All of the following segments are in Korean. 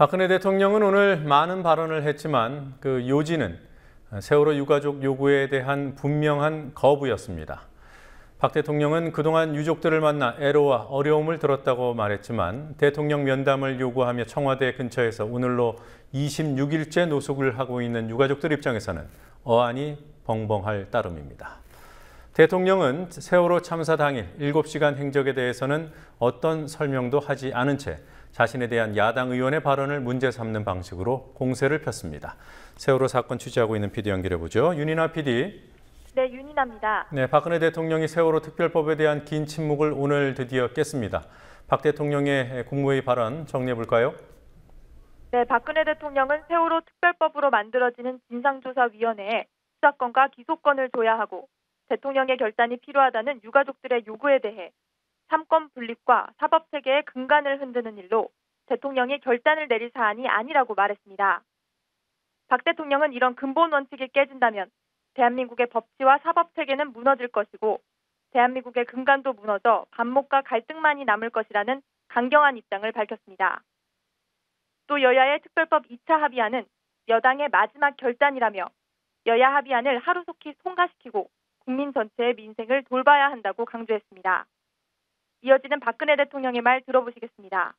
박근혜 대통령은 오늘 많은 발언을 했지만 그 요지는 세월호 유가족 요구에 대한 분명한 거부였습니다. 박 대통령은 그동안 유족들을 만나 애로와 어려움을 들었다고 말했지만 대통령 면담을 요구하며 청와대 근처에서 오늘로 26일째 노숙을 하고 있는 유가족들 입장에서는 어안이 벙벙할 따름입니다. 대통령은 세월호 참사 당일 7시간 행적에 대해서는 어떤 설명도 하지 않은 채 자신에 대한 야당 의원의 발언을 문제 삼는 방식으로 공세를 폈습니다. 세월호 사건 취재하고 있는 PD 연결해보죠. 윤인아 PD. 네, 윤인아입니다. 네, 박근혜 대통령이 세월호 특별법에 대한 긴 침묵을 오늘 드디어 깼습니다. 박 대통령의 국무회의 발언 정리해볼까요? 네, 박근혜 대통령은 세월호 특별법으로 만들어지는 진상조사위원회에 수사권과 기소권을 줘야 하고 대통령의 결단이 필요하다는 유가족들의 요구에 대해 삼권 분립과 사법체계의 근간을 흔드는 일로 대통령이 결단을 내릴 사안이 아니라고 말했습니다. 박 대통령은 이런 근본 원칙이 깨진다면 대한민국의 법치와 사법체계는 무너질 것이고 대한민국의 근간도 무너져 반목과 갈등만이 남을 것이라는 강경한 입장을 밝혔습니다. 또 여야의 특별법 2차 합의안은 여당의 마지막 결단이라며 여야 합의안을 하루속히 통과시키고 국민 전체의 민생을 돌봐야 한다고 강조했습니다. 이어지는 박근혜 대통령의 말 들어보시겠습니다.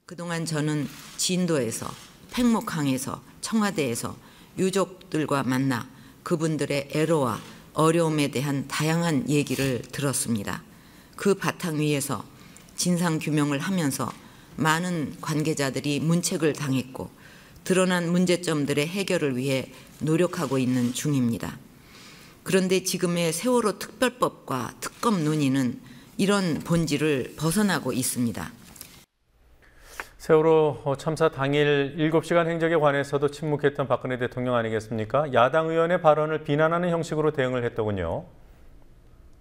그동안 저는 진도에서, 팽목항에서, 청와대에서 유족들과 만나 그분들의 애로와 어려움에 대한 다양한 얘기를 들었습니다. 그 바탕 위에서 진상규명을 하면서 많은 관계자들이 문책을 당했고 드러난 문제점들의 해결을 위해 노력하고 있는 중입니다. 그런데 지금의 세월호 특별법과 특검 논의는 이런 본질을 벗어나고 있습니다. 세월호 참사 당일 7시간 행적에 관해서도 침묵했던 박근혜 대통령 아니겠습니까? 야당 의원의 발언을 비난하는 형식으로 대응을 했더군요.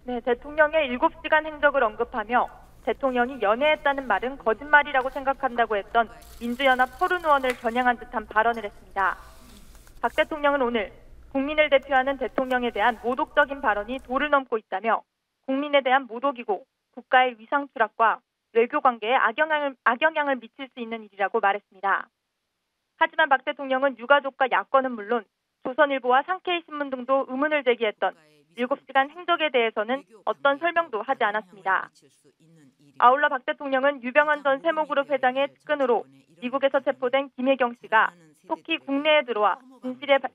네, 대통령의 7시간 행적을 언급하며 대통령이 연애했다는 말은 거짓말이라고 생각한다고 했던 민주연합 서른 의원을 겨냥한 듯한 발언을 했습니다. 박 대통령은 오늘 국민을 대표하는 대통령에 대한 모독적인 발언이 도를 넘고 있다며 국민에 대한 모독이고 국가의 위상 추락과 외교 관계에 악영향을 미칠 수 있는 일이라고 말했습니다. 하지만 박 대통령은 유가족과 야권은 물론 조선일보와 상케이 신문 등도 의문을 제기했던 7시간 행적에 대해서는 어떤 설명도 하지 않았습니다. 아울러 박 대통령은 유병헌 전 세모그룹 회장의 측근으로 미국에서 체포된 김혜경 씨가 속히 국내에 들어와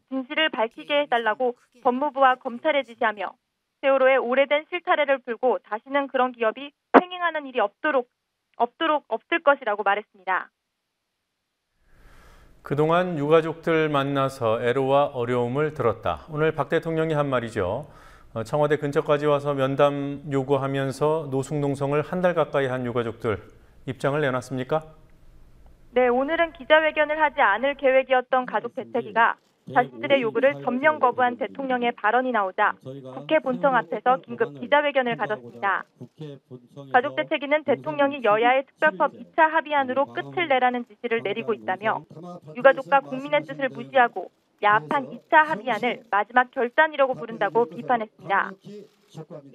진실을 밝히게 해달라고 법무부와 검찰에 지시하며 세월호의 오래된 실타래를 풀고 다시는 그런 기업이 횡행하는 일이 없을 것이라고 말했습니다. 그동안 유가족들 만나서 애로와 어려움을 들었다. 오늘 박 대통령이 한 말이죠. 청와대 근처까지 와서 면담 요구하면서 노숙농성을 한 달 가까이 한 유가족들 입장을 내놨습니까? 네, 오늘은 기자회견을 하지 않을 계획이었던 가족 대책위가 자신들의 요구를 전면 거부한 대통령의 발언이 나오자 국회 본청 앞에서 긴급 기자회견을 가졌습니다. 가족 대책위는 대통령이 여야의 특별법 2차 합의안으로 끝을 내라는 지시를 내리고 있다며 유가족과 국민의 뜻을 무시하고 야합한 2차 합의안을 마지막 결단이라고 부른다고 비판했습니다.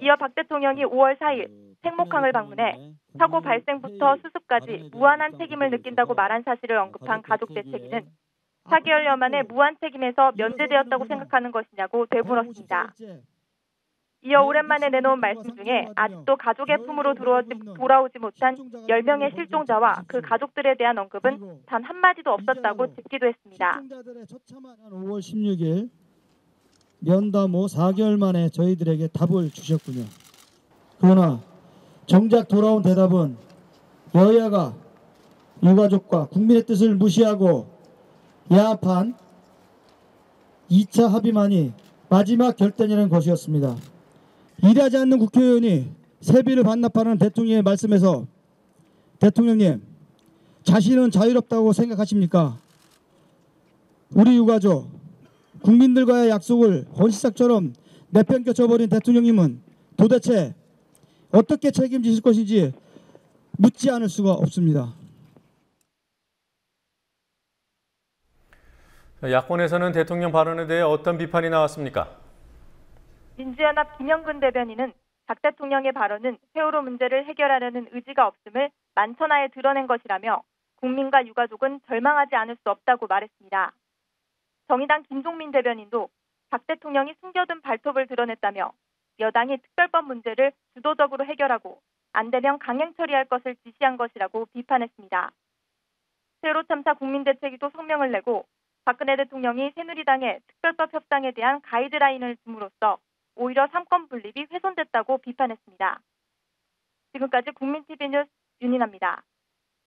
이어 박 대통령이 5월 4일 팽목항을 방문해 사고 발생부터 수습까지 무한한 책임을 느낀다고 말한 사실을 언급한 가족 대책위는 4개월여 만에 무한 책임에서 면제되었다고 생각하는 것이냐고 되물었습니다. 이어 오랜만에 내놓은 말씀 중에 아직도 가족의 품으로 돌아오지 못한 10명의 실종자와 그 가족들에 대한 언급은 단 한마디도 없었다고 짚기도 했습니다. 5월 16일 면담 후 4개월 만에 저희들에게 답을 주셨군요. 그러나 정작 돌아온 대답은 여야가 유가족과 국민의 뜻을 무시하고 야합한 2차 합의만이 마지막 결단이라는 것이었습니다. 일하지 않는 국회의원이 세비를 반납하는 대통령의 말씀에서 대통령님, 자신은 자유롭다고 생각하십니까? 우리 유가족, 국민들과의 약속을 혼시삭처럼 내팽겨쳐버린 대통령님은 도대체 어떻게 책임지실 것인지 묻지 않을 수가 없습니다. 야권에서는 대통령 발언에 대해 어떤 비판이 나왔습니까? 민주연합 김영근 대변인은 박 대통령의 발언은 세월호 문제를 해결하려는 의지가 없음을 만천하에 드러낸 것이라며 국민과 유가족은 절망하지 않을 수 없다고 말했습니다. 정의당 김종민 대변인도 박 대통령이 숨겨둔 발톱을 드러냈다며 여당이 특별법 문제를 주도적으로 해결하고 안 되면 강행 처리할 것을 지시한 것이라고 비판했습니다. 세월호 참사 국민대책위도 성명을 내고 박근혜 대통령이 새누리당의 특별법 협상에 대한 가이드라인을 줌으로써 오히려 삼권 분립이 훼손됐다고 비판했습니다. 지금까지 국민TV 뉴스 윤인아입니다.